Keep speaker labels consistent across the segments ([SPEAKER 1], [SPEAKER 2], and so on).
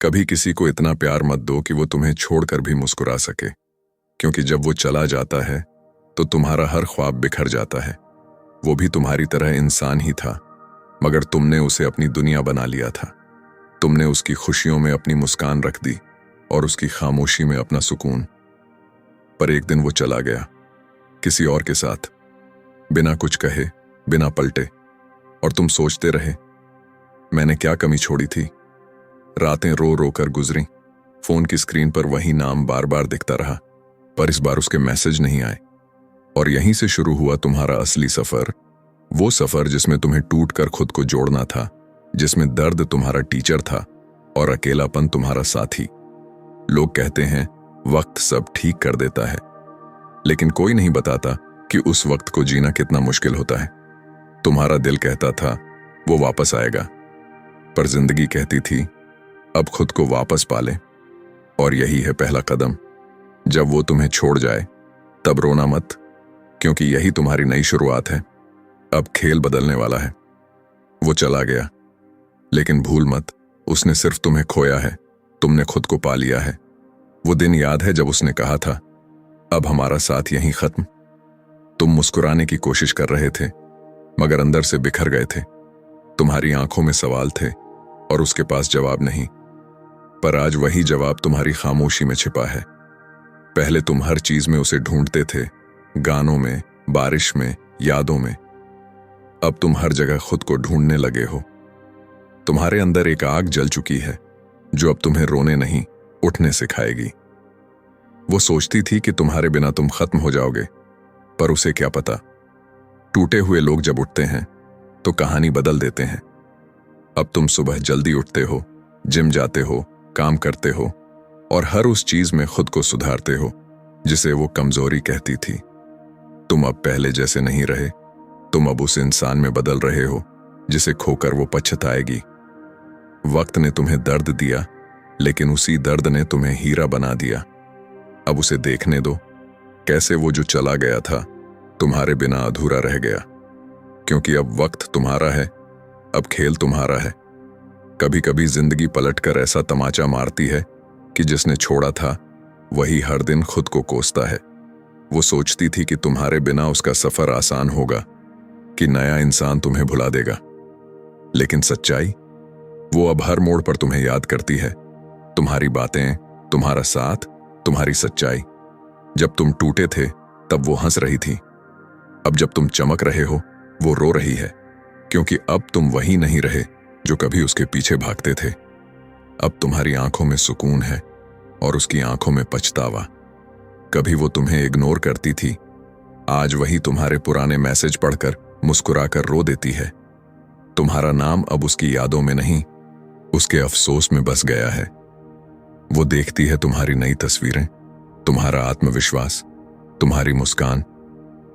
[SPEAKER 1] कभी किसी को इतना प्यार मत दो कि वो तुम्हें छोड़कर भी मुस्कुरा सके, क्योंकि जब वो चला जाता है तो तुम्हारा हर ख्वाब बिखर जाता है। वो भी तुम्हारी तरह इंसान ही था, मगर तुमने उसे अपनी दुनिया बना लिया था। तुमने उसकी खुशियों में अपनी मुस्कान रख दी और उसकी खामोशी में अपना सुकून। पर एक दिन वो चला गया, किसी और के साथ, बिना कुछ कहे, बिना पलटे। और तुम सोचते रहे, मैंने क्या कमी छोड़ी थी। रातें रो रो कर गुजरी, फोन की स्क्रीन पर वही नाम बार बार दिखता रहा, पर इस बार उसके मैसेज नहीं आए। और यहीं से शुरू हुआ तुम्हारा असली सफर, वो सफर जिसमें तुम्हें टूट कर खुद को जोड़ना था, जिसमें दर्द तुम्हारा टीचर था और अकेलापन तुम्हारा साथी। लोग कहते हैं वक्त सब ठीक कर देता है, लेकिन कोई नहीं बताता कि उस वक्त को जीना कितना मुश्किल होता है। तुम्हारा दिल कहता था वो वापस आएगा, पर जिंदगी कहती थी अब खुद को वापस पाले। और यही है पहला कदम। जब वो तुम्हें छोड़ जाए तब रोना मत, क्योंकि यही तुम्हारी नई शुरुआत है। अब खेल बदलने वाला है। वो चला गया, लेकिन भूल मत, उसने सिर्फ तुम्हें खोया है, तुमने खुद को पा लिया है। वो दिन याद है जब उसने कहा था अब हमारा साथ यहीं खत्म। तुम मुस्कुराने की कोशिश कर रहे थे, मगर अंदर से बिखर गए थे। तुम्हारी आंखों में सवाल थे और उसके पास जवाब नहीं। पर आज वही जवाब तुम्हारी खामोशी में छिपा है। पहले तुम हर चीज में उसे ढूंढते थे, गानों में, बारिश में, यादों में। अब तुम हर जगह खुद को ढूंढने लगे हो। तुम्हारे अंदर एक आग जल चुकी है जो अब तुम्हें रोने नहीं, उठने सिखाएगी। वो सोचती थी कि तुम्हारे बिना तुम खत्म हो जाओगे, पर उसे क्या पता, टूटे हुए लोग जब उठते हैं तो कहानी बदल देते हैं। अब तुम सुबह जल्दी उठते हो, जिम जाते हो, काम करते हो और हर उस चीज में खुद को सुधारते हो जिसे वो कमजोरी कहती थी। तुम अब पहले जैसे नहीं रहे, तुम अब उस इंसान में बदल रहे हो जिसे खोकर वो पछताएगी। वक्त ने तुम्हें दर्द दिया, लेकिन उसी दर्द ने तुम्हें हीरा बना दिया। अब उसे देखने दो, कैसे वो जो चला गया था तुम्हारे बिना अधूरा रह गया। क्योंकि अब वक्त तुम्हारा है, अब खेल तुम्हारा है। कभी कभी जिंदगी पलटकर ऐसा तमाचा मारती है कि जिसने छोड़ा था वही हर दिन खुद को कोसता है। वो सोचती थी कि तुम्हारे बिना उसका सफर आसान होगा, कि नया इंसान तुम्हें भुला देगा। लेकिन सच्चाई, वो अब हर मोड़ पर तुम्हें याद करती है। तुम्हारी बातें, तुम्हारा साथ, तुम्हारी सच्चाई। जब तुम टूटे थे तब वो हंस रही थी, अब जब तुम चमक रहे हो वो रो रही है, क्योंकि अब तुम वही नहीं रहे जो कभी उसके पीछे भागते थे। अब तुम्हारी आंखों में सुकून है और उसकी आंखों में पछतावा। कभी वो तुम्हें इग्नोर करती थी, आज वही तुम्हारे पुराने मैसेज पढ़कर मुस्कुराकर रो देती है। तुम्हारा नाम अब उसकी यादों में नहीं, उसके अफसोस में बस गया है। वो देखती है तुम्हारी नई तस्वीरें, तुम्हारा आत्मविश्वास, तुम्हारी मुस्कान,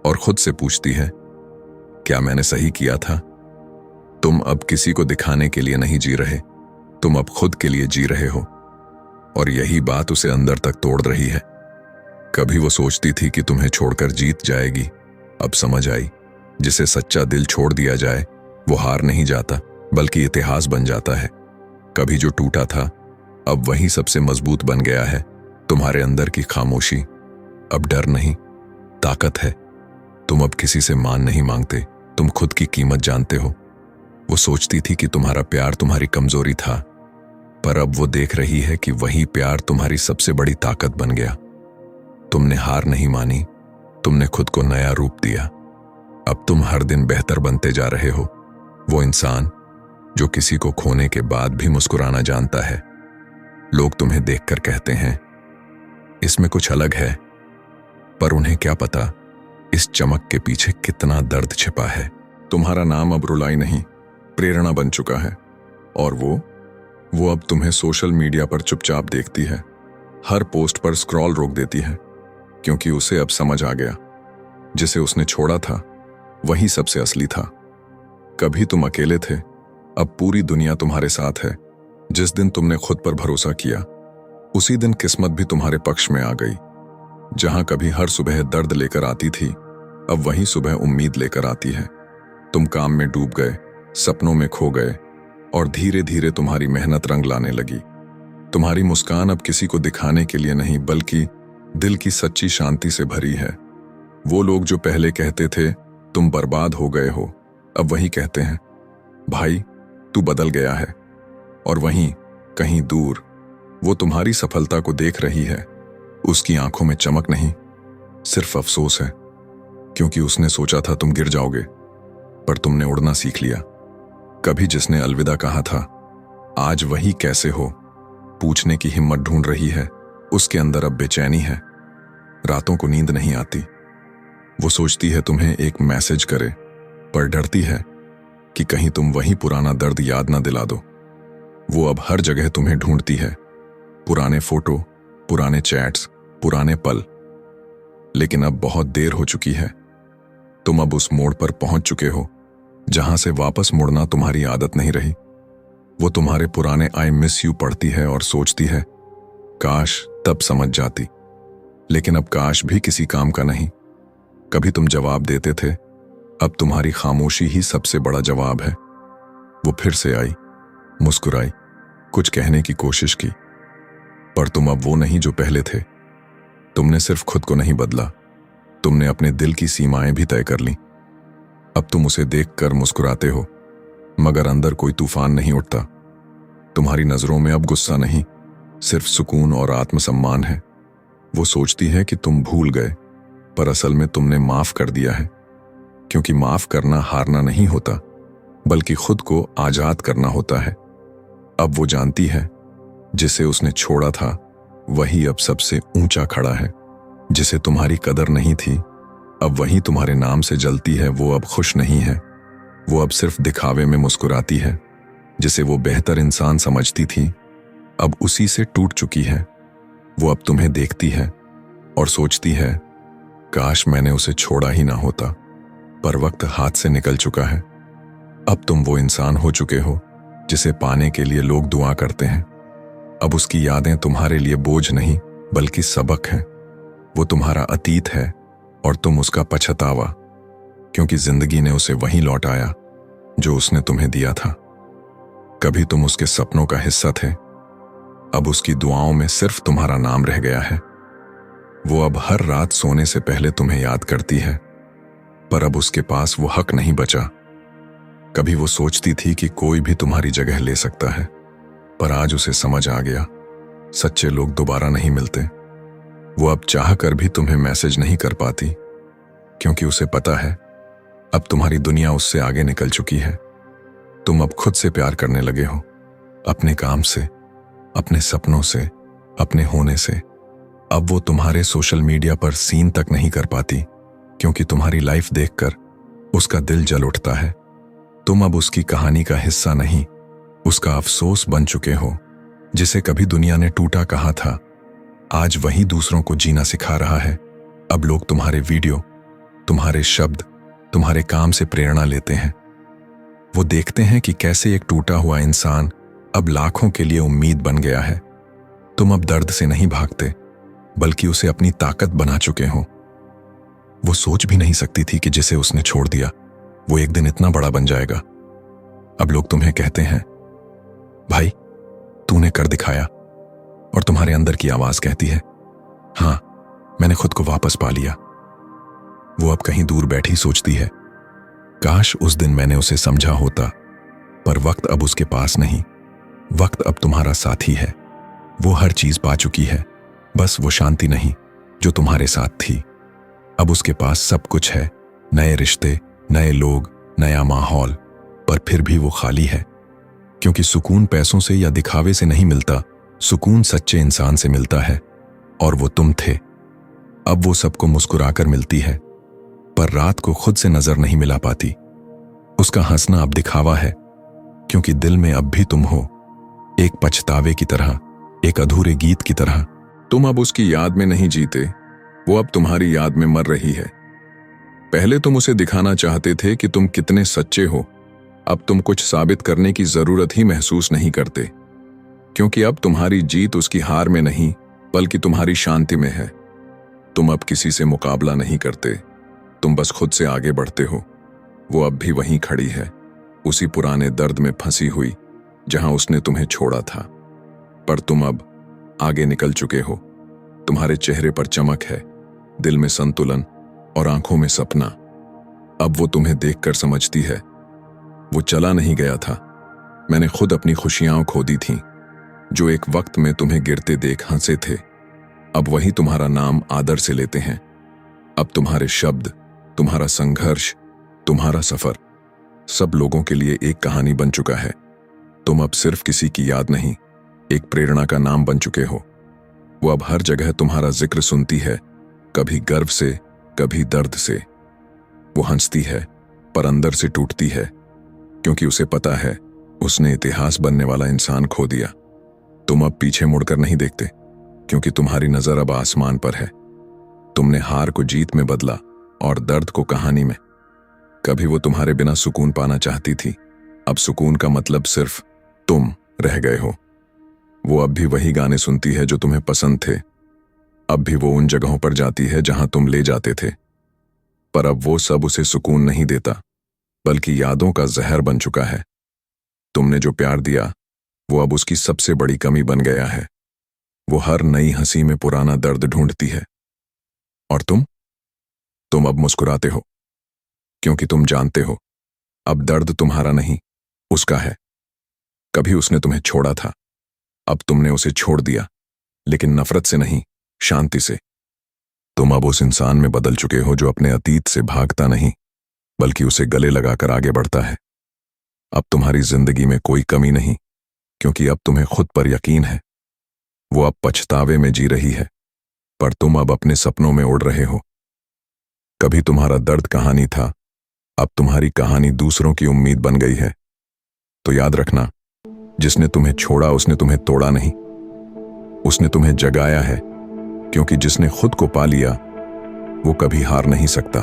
[SPEAKER 1] और खुद से पूछती है क्या मैंने सही किया था। तुम अब किसी को दिखाने के लिए नहीं जी रहे, तुम अब खुद के लिए जी रहे हो। और यही बात उसे अंदर तक तोड़ रही है। कभी वो सोचती थी कि तुम्हें छोड़कर जीत जाएगी, अब समझ आई जिसे सच्चा दिल छोड़ दिया जाए वो हार नहीं जाता, बल्कि इतिहास बन जाता है। कभी जो टूटा था अब वही सबसे मजबूत बन गया है। तुम्हारे अंदर की खामोशी अब डर नहीं, ताकत है। तुम अब किसी से मान नहीं मांगते, तुम खुद की कीमत जानते हो। वो सोचती थी कि तुम्हारा प्यार तुम्हारी कमजोरी था, पर अब वो देख रही है कि वही प्यार तुम्हारी सबसे बड़ी ताकत बन गया। तुमने हार नहीं मानी, तुमने खुद को नया रूप दिया। अब तुम हर दिन बेहतर बनते जा रहे हो। वो इंसान जो किसी को खोने के बाद भी मुस्कुराना जानता है। लोग तुम्हें देखकर कहते हैं इसमें कुछ अलग है, पर उन्हें क्या पता इस चमक के पीछे कितना दर्द छिपा है। तुम्हारा नाम अब रुलाई नहीं, प्रेरणा बन चुका है। और वो अब तुम्हें सोशल मीडिया पर चुपचाप देखती है, हर पोस्ट पर स्क्रॉल रोक देती है, क्योंकि उसे अब समझ आ गया जिसे उसने छोड़ा था वही सबसे असली था। कभी तुम अकेले थे, अब पूरी दुनिया तुम्हारे साथ है। जिस दिन तुमने खुद पर भरोसा किया उसी दिन किस्मत भी तुम्हारे पक्ष में आ गई। जहां कभी हर सुबह दर्द लेकर आती थी, अब वही सुबह उम्मीद लेकर आती है। तुम काम में डूब गए, सपनों में खो गए, और धीरे धीरे तुम्हारी मेहनत रंग लाने लगी। तुम्हारी मुस्कान अब किसी को दिखाने के लिए नहीं बल्कि दिल की सच्ची शांति से भरी है। वो लोग जो पहले कहते थे तुम बर्बाद हो गए हो, अब वही कहते हैं भाई तू बदल गया है। और वहीं कहीं दूर वो तुम्हारी सफलता को देख रही है। उसकी आंखों में चमक नहीं, सिर्फ अफसोस है, क्योंकि उसने सोचा था तुम गिर जाओगे, पर तुमने उड़ना सीख लिया। कभी जिसने अलविदा कहा था, आज वही कैसे हो पूछने की हिम्मत ढूंढ रही है। उसके अंदर अब बेचैनी है, रातों को नींद नहीं आती। वो सोचती है तुम्हें एक मैसेज करे, पर डरती है कि कहीं तुम वही पुराना दर्द याद ना दिला दो। वो अब हर जगह तुम्हें ढूंढती है, पुराने फोटो, पुराने चैट्स, पुराने पल। लेकिन अब बहुत देर हो चुकी है। तुम अब उस मोड़ पर पहुंच चुके हो जहां से वापस मुड़ना तुम्हारी आदत नहीं रही। वो तुम्हारे पुराने आई मिस यू पढ़ती है और सोचती है काश तब समझ जाती। लेकिन अब काश भी किसी काम का नहीं। कभी तुम जवाब देते थे, अब तुम्हारी खामोशी ही सबसे बड़ा जवाब है। वो फिर से आई, मुस्कुराई, कुछ कहने की कोशिश की, पर तुम अब वो नहीं जो पहले थे। तुमने सिर्फ खुद को नहीं बदला, तुमने अपने दिल की सीमाएं भी तय कर ली। अब तुम उसे देखकर मुस्कुराते हो, मगर अंदर कोई तूफान नहीं उठता। तुम्हारी नजरों में अब गुस्सा नहीं, सिर्फ सुकून और आत्मसम्मान है। वो सोचती है कि तुम भूल गए, पर असल में तुमने माफ कर दिया है, क्योंकि माफ करना हारना नहीं होता, बल्कि खुद को आजाद करना होता है। अब वो जानती है, जिसे उसने छोड़ा था वही अब सबसे ऊंचा खड़ा है। जिसे तुम्हारी कदर नहीं थी, अब वही तुम्हारे नाम से जलती है। वो अब खुश नहीं है, वो अब सिर्फ दिखावे में मुस्कुराती है। जिसे वो बेहतर इंसान समझती थी, अब उसी से टूट चुकी है। वो अब तुम्हें देखती है और सोचती है काश मैंने उसे छोड़ा ही ना होता, पर वक्त हाथ से निकल चुका है। अब तुम वो इंसान हो चुके हो जिसे पाने के लिए लोग दुआ करते हैं। अब उसकी यादें तुम्हारे लिए बोझ नहीं बल्कि सबक है। वो तुम्हारा अतीत है और तुम उसका पछतावा, क्योंकि जिंदगी ने उसे वहीं लौटाया जो उसने तुम्हें दिया था। कभी तुम उसके सपनों का हिस्सा थे, अब उसकी दुआओं में सिर्फ तुम्हारा नाम रह गया है। वो अब हर रात सोने से पहले तुम्हें याद करती है, पर अब उसके पास वो हक नहीं बचा। कभी वो सोचती थी कि कोई भी तुम्हारी जगह ले सकता है, पर आज उसे समझ आ गया, सच्चे लोग दोबारा नहीं मिलते। वो अब चाह कर भी तुम्हें मैसेज नहीं कर पाती, क्योंकि उसे पता है अब तुम्हारी दुनिया उससे आगे निकल चुकी है। तुम अब खुद से प्यार करने लगे हो, अपने काम से, अपने सपनों से, अपने होने से। अब वो तुम्हारे सोशल मीडिया पर सीन तक नहीं कर पाती, क्योंकि तुम्हारी लाइफ देखकर उसका दिल जल उठता है। तुम अब उसकी कहानी का हिस्सा नहीं, उसका अफसोस बन चुके हो। जिसे कभी दुनिया ने टूटा कहा था, आज वही दूसरों को जीना सिखा रहा है। अब लोग तुम्हारे वीडियो, तुम्हारे शब्द, तुम्हारे काम से प्रेरणा लेते हैं। वो देखते हैं कि कैसे एक टूटा हुआ इंसान अब लाखों के लिए उम्मीद बन गया है। तुम अब दर्द से नहीं भागते, बल्कि उसे अपनी ताकत बना चुके हो। वो सोच भी नहीं सकती थी कि जिसे उसने छोड़ दिया वो एक दिन इतना बड़ा बन जाएगा। अब लोग तुम्हें कहते हैं भाई तूने कर दिखाया, और तुम्हारे अंदर की आवाज कहती है हां मैंने खुद को वापस पा लिया। वो अब कहीं दूर बैठी सोचती है काश उस दिन मैंने उसे समझा होता, पर वक्त अब उसके पास नहीं। वक्त अब तुम्हारा साथी है। वो हर चीज पा चुकी है, बस वो शांति नहीं जो तुम्हारे साथ थी। अब उसके पास सब कुछ है, नए रिश्ते, नए लोग, नया माहौल, पर फिर भी वो खाली है। क्योंकि सुकून पैसों से या दिखावे से नहीं मिलता, सुकून सच्चे इंसान से मिलता है, और वो तुम थे। अब वो सबको मुस्कुराकर मिलती है, पर रात को खुद से नजर नहीं मिला पाती। उसका हंसना अब दिखावा है, क्योंकि दिल में अब भी तुम हो, एक पछतावे की तरह, एक अधूरे गीत की तरह। तुम अब उसकी याद में नहीं जीते, वो अब तुम्हारी याद में मर रही है। पहले तुम उसे दिखाना चाहते थे कि तुम कितने सच्चे हो, अब तुम कुछ साबित करने की जरूरत ही महसूस नहीं करते, क्योंकि अब तुम्हारी जीत उसकी हार में नहीं बल्कि तुम्हारी शांति में है। तुम अब किसी से मुकाबला नहीं करते, तुम बस खुद से आगे बढ़ते हो। वो अब भी वहीं खड़ी है, उसी पुराने दर्द में फंसी हुई जहां उसने तुम्हें छोड़ा था, पर तुम अब आगे निकल चुके हो। तुम्हारे चेहरे पर चमक है, दिल में संतुलन और आंखों में सपना। अब वो तुम्हें देखकर समझती है, वो चला नहीं गया था। मैंने खुद अपनी खुशियां खो दी थीं, जो एक वक्त में तुम्हें गिरते देख हंसे थे, अब वही तुम्हारा नाम आदर से लेते हैं। अब तुम्हारे शब्द, तुम्हारा संघर्ष, तुम्हारा सफर सब लोगों के लिए एक कहानी बन चुका है। तुम अब सिर्फ किसी की याद नहीं, एक प्रेरणा का नाम बन चुके हो। वो अब हर जगह तुम्हारा जिक्र सुनती है, कभी गर्व से, कभी दर्द से। वो हंसती है पर अंदर से टूटती है, क्योंकि उसे पता है उसने इतिहास बनने वाला इंसान खो दिया। तुम अब पीछे मुड़कर नहीं देखते, क्योंकि तुम्हारी नजर अब आसमान पर है। तुमने हार को जीत में बदला और दर्द को कहानी में। कभी वो तुम्हारे बिना सुकून पाना चाहती थी, अब सुकून का मतलब सिर्फ तुम रह गए हो। वो अब भी वही गाने सुनती है जो तुम्हें पसंद थे, अब भी वो उन जगहों पर जाती है जहां तुम ले जाते थे। पर अब वो सब उसे सुकून नहीं देता, बल्कि यादों का जहर बन चुका है। तुमने जो प्यार दिया वो अब उसकी सबसे बड़ी कमी बन गया है। वो हर नई हंसी में पुराना दर्द ढूंढती है। और तुम अब मुस्कुराते हो, क्योंकि तुम जानते हो अब दर्द तुम्हारा नहीं, उसका है। कभी उसने तुम्हें छोड़ा था, अब तुमने उसे छोड़ दिया, लेकिन नफरत से नहीं, शांति से। तुम अब उस इंसान में बदल चुके हो जो अपने अतीत से भागता नहीं, बल्कि उसे गले लगाकर आगे बढ़ता है। अब तुम्हारी जिंदगी में कोई कमी नहीं, क्योंकि अब तुम्हें खुद पर यकीन है। वो अब पछतावे में जी रही है, पर तुम अब अपने सपनों में उड़ रहे हो। कभी तुम्हारा दर्द कहानी था, अब तुम्हारी कहानी दूसरों की उम्मीद बन गई है। तो याद रखना, जिसने तुम्हें छोड़ा उसने तुम्हें तोड़ा नहीं, उसने तुम्हें जगाया है, क्योंकि जिसने खुद को पा लिया वो कभी हार नहीं सकता।